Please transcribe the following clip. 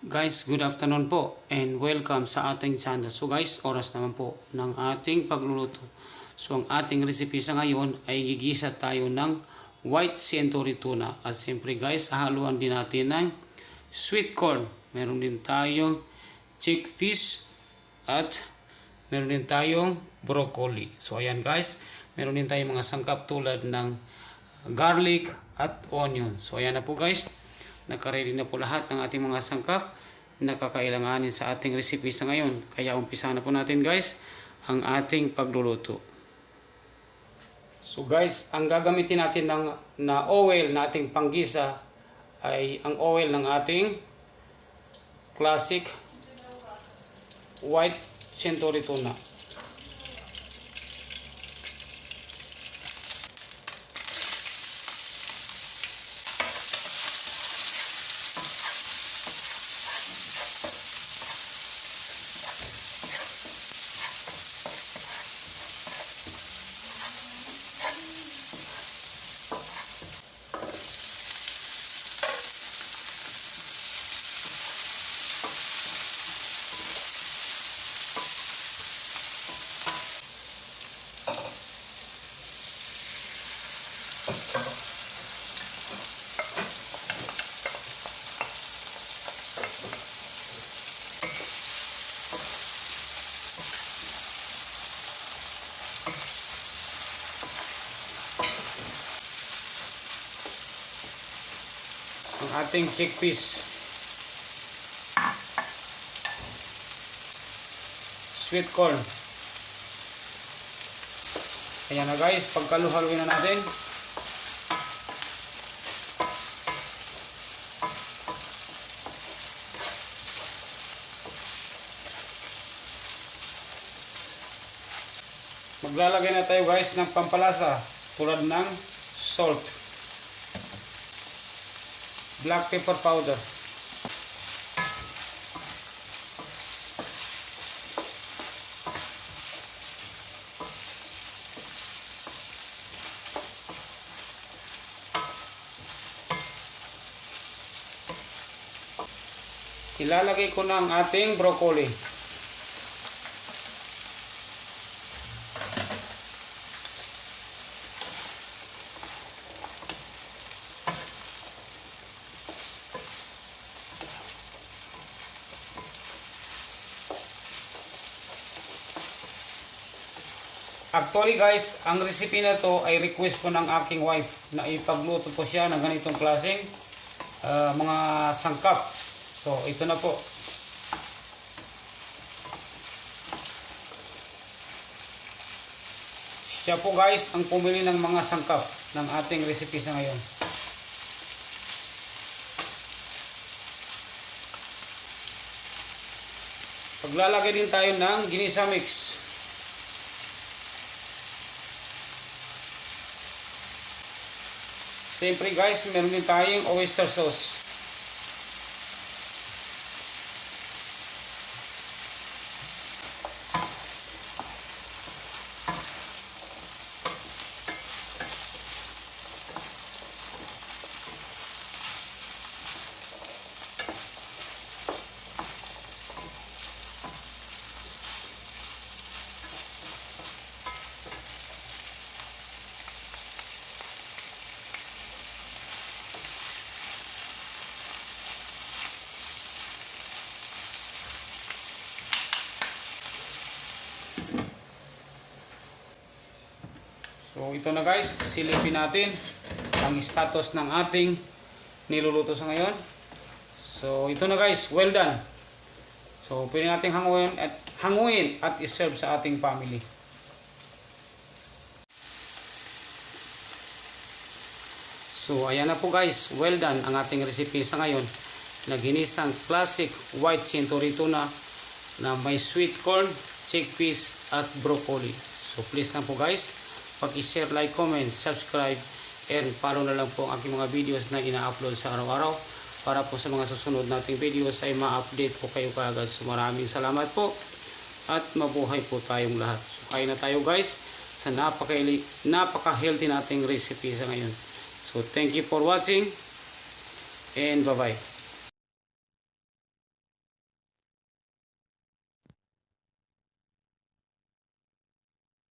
Guys, good afternoon po and welcome sa ating channel. So guys, oras naman po ng ating pagluluto. So ang ating recipe sa ngayon ay gigisa tayo ng white century tuna. At siyempre guys, hahaluan din natin ng sweet corn. Meron din tayong chickpeas at meron din tayong broccoli. So ayan guys, meron din tayong mga sangkap tulad ng garlic at onion. So ayan na po guys. Nakaready na po lahat ng ating mga sangkap na kakailanganin sa ating recipe sa ngayon. Kaya umpisa na po natin guys ang ating pagluluto. So guys, ang gagamitin natin na oil na ating panggisa ay ang oil ng ating classic white century tuna. Ang ating chickpeas, sweet corn. Ayan na guys, pagkaluhaluin na natin. Maglalagay na tayo guys ng pampalasa tulad ng salt, black pepper powder, ilalagay ko na ang ating broccoli. Actually guys, ang recipe na to ay request po ng aking wife na ipagluto po siya ng ganitong klaseng mga sangkap. So ito na po. Siya po guys ang pumili ng mga sangkap ng ating recipe sa ngayon. Paglalagay din tayo ng ginisa mix. Siyempre guys, meron din tayong oyster sauce. So ito na guys, silipin natin ang status ng ating niluluto sa ngayon. So ito na guys, well done. So pwede natin hanguin at iserve sa ating family. So ayan na po guys, well done ang ating recipe sa ngayon na ginisang classic white century tuna na may sweet corn, chickpeas at broccoli. So please na po guys, pag-share, like, comment, subscribe, and follow na lang po ang aking mga videos na ina-upload sa araw-araw para po sa mga susunod nating videos ay ma-update po kayo kaagad. So maraming salamat po at mabuhay po tayong lahat. So kain na tayo guys sa napaka-healthy nating recipe sa ngayon. So thank you for watching and bye-bye.